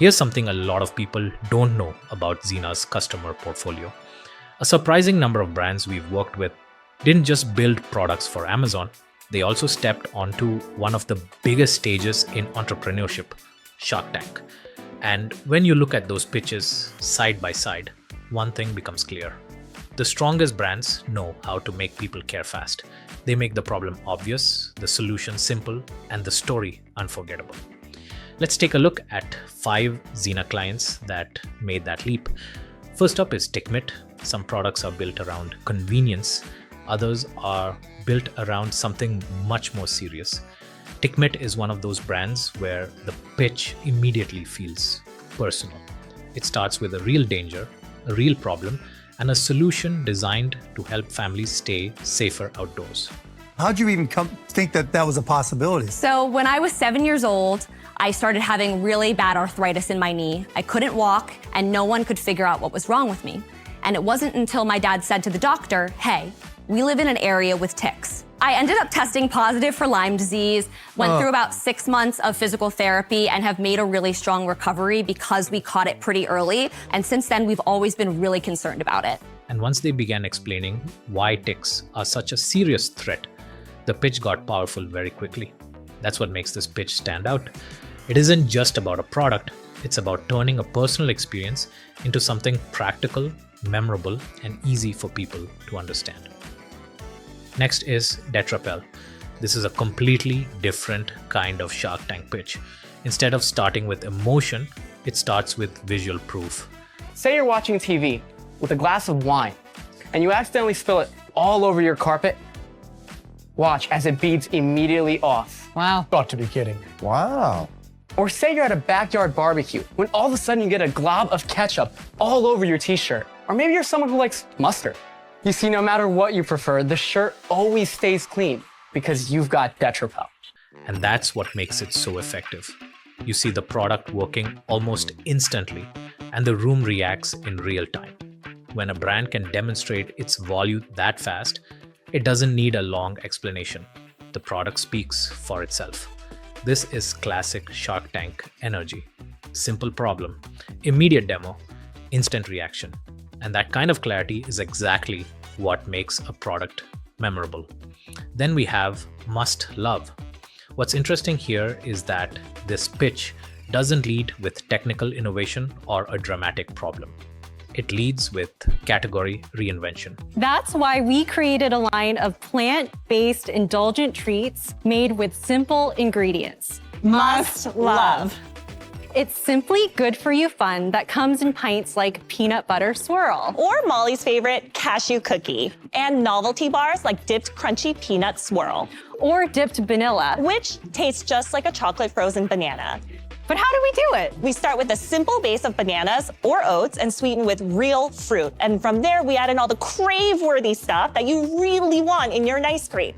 Here's something a lot of people don't know about Xena's customer portfolio. A surprising number of brands we've worked with didn't just build products for Amazon, they also stepped onto one of the biggest stages in entrepreneurship, Shark Tank. And when you look at those pitches side by side, one thing becomes clear. The strongest brands know how to make people care fast. They make the problem obvious, the solution simple, and the story unforgettable. Let's take a look at 5 Xena clients that made that leap. First up is TickMIT. Some products are built around convenience. Others are built around something much more serious. TickMIT is one of those brands where the pitch immediately feels personal. It starts with a real danger, a real problem, and a solution designed to help families stay safer outdoors. How'd you even think that was a possibility? So when I was 7 years old, I started having really bad arthritis in my knee. I couldn't walk, and no one could figure out what was wrong with me. And it wasn't until my dad said to the doctor, hey, we live in an area with ticks. I ended up testing positive for Lyme disease, went through about 6 months of physical therapy, and have made a really strong recovery because we caught it pretty early. And since then, we've always been really concerned about it. And once they began explaining why ticks are such a serious threat, the pitch got powerful very quickly. That's what makes this pitch stand out. It isn't just about a product, it's about turning a personal experience into something practical, memorable, and easy for people to understand. Next is DetraPel. This is a completely different kind of Shark Tank pitch. Instead of starting with emotion, it starts with visual proof. Say you're watching TV with a glass of wine and you accidentally spill it all over your carpet. Watch as it beads immediately off. Wow. Got to be kidding. Wow. Or say you're at a backyard barbecue when all of a sudden you get a glob of ketchup all over your t-shirt. Or maybe you're someone who likes mustard. You see, no matter what you prefer, the shirt always stays clean because you've got DetraPel. And that's what makes it so effective. You see the product working almost instantly, and the room reacts in real time. When a brand can demonstrate its value that fast, it doesn't need a long explanation. The product speaks for itself. This is classic Shark Tank energy. Simple problem, immediate demo, instant reaction. And that kind of clarity is exactly what makes a product memorable. Then we have must love. What's interesting here is that this pitch doesn't lead with technical innovation or a dramatic problem. It leads with category reinvention. That's why we created a line of plant-based indulgent treats made with simple ingredients. Must love. It's simply good for you fun that comes in pints like peanut butter swirl. Or Molly's favorite, cashew cookie. And novelty bars like dipped crunchy peanut swirl. Or dipped vanilla. Which tastes just like a chocolate frozen banana. But how do we do it? We start with a simple base of bananas or oats and sweeten with real fruit. And from there, we add in all the crave-worthy stuff that you really want in your nice cream.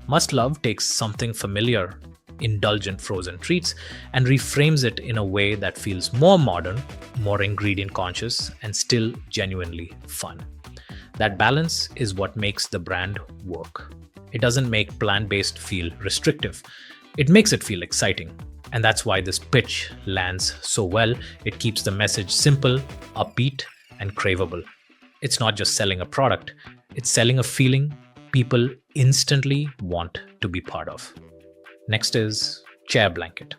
Must Love takes something familiar, indulgent frozen treats, and reframes it in a way that feels more modern, more ingredient conscious, and still genuinely fun. That balance is what makes the brand work. It doesn't make plant-based feel restrictive. It makes it feel exciting. And that's why this pitch lands so well. It keeps the message simple, upbeat, and craveable. It's not just selling a product, it's selling a feeling people instantly want to be part of. Next is Chair Blanket.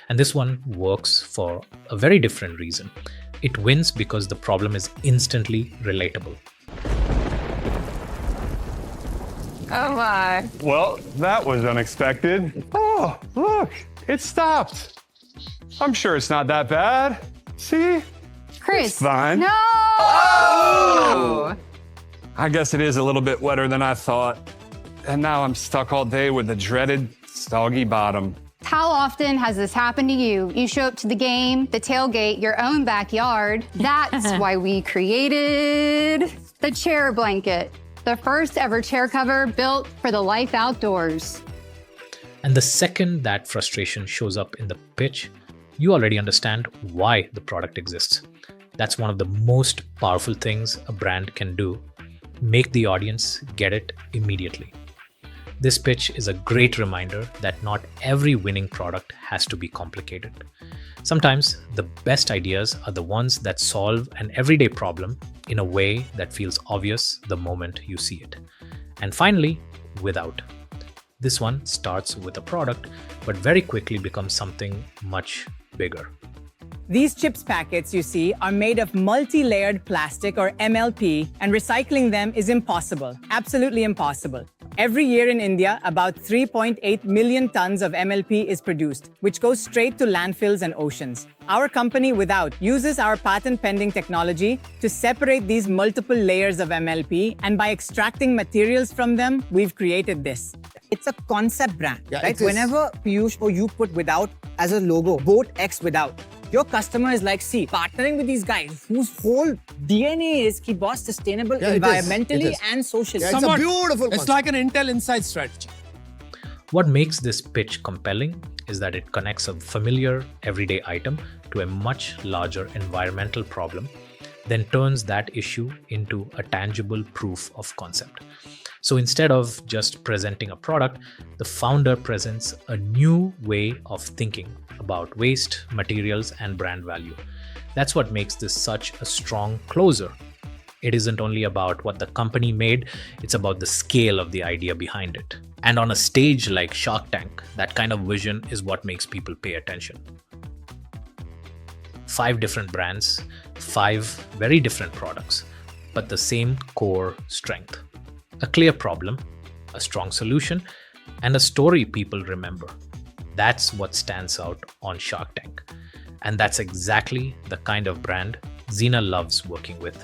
And this one works for a very different reason. It wins because the problem is instantly relatable. Oh my. Well, that was unexpected. Oh, look, it stopped. I'm sure it's not that bad. See? Chris. It's fine. No! Oh! I guess it is a little bit wetter than I thought. And now I'm stuck all day with the dreaded soggy bottom. How often has this happened to you? You show up to the game, the tailgate, your own backyard. That's why we created the chair blanket, the first ever chair cover built for the life outdoors. And the second that frustration shows up in the pitch, you already understand why the product exists. That's one of the most powerful things a brand can do. Make the audience get it immediately. This pitch is a great reminder that not every winning product has to be complicated. Sometimes the best ideas are the ones that solve an everyday problem in a way that feels obvious the moment you see it. And finally, without. This one starts with a product, but very quickly becomes something much bigger. These chips packets you see are made of multi-layered plastic or MLP, and recycling them is impossible, absolutely impossible. Every year in India, about 3.8 million tons of MLP is produced, which goes straight to landfills and oceans. Our company, Without, uses our patent-pending technology to separate these multiple layers of MLP, and by extracting materials from them, we've created this. It's a concept brand, right? Whenever Piyush or you put Without as a logo, Boat X Without, your customer is like, see, partnering with these guys whose whole DNA is keep boss sustainable environmentally and socially. It's a beautiful concept. It's like an Intel Inside strategy. What makes this pitch compelling is that it connects a familiar everyday item to a much larger environmental problem, then turns that issue into a tangible proof of concept. So instead of just presenting a product, the founder presents a new way of thinking about waste, materials, and brand value. That's what makes this such a strong closer. It isn't only about what the company made, it's about the scale of the idea behind it. And on a stage like Shark Tank, that kind of vision is what makes people pay attention. 5 different brands, 5 very different products, but the same core strength. A clear problem, a strong solution, and a story people remember. That's what stands out on Shark Tank. And that's exactly the kind of brand Xena loves working with.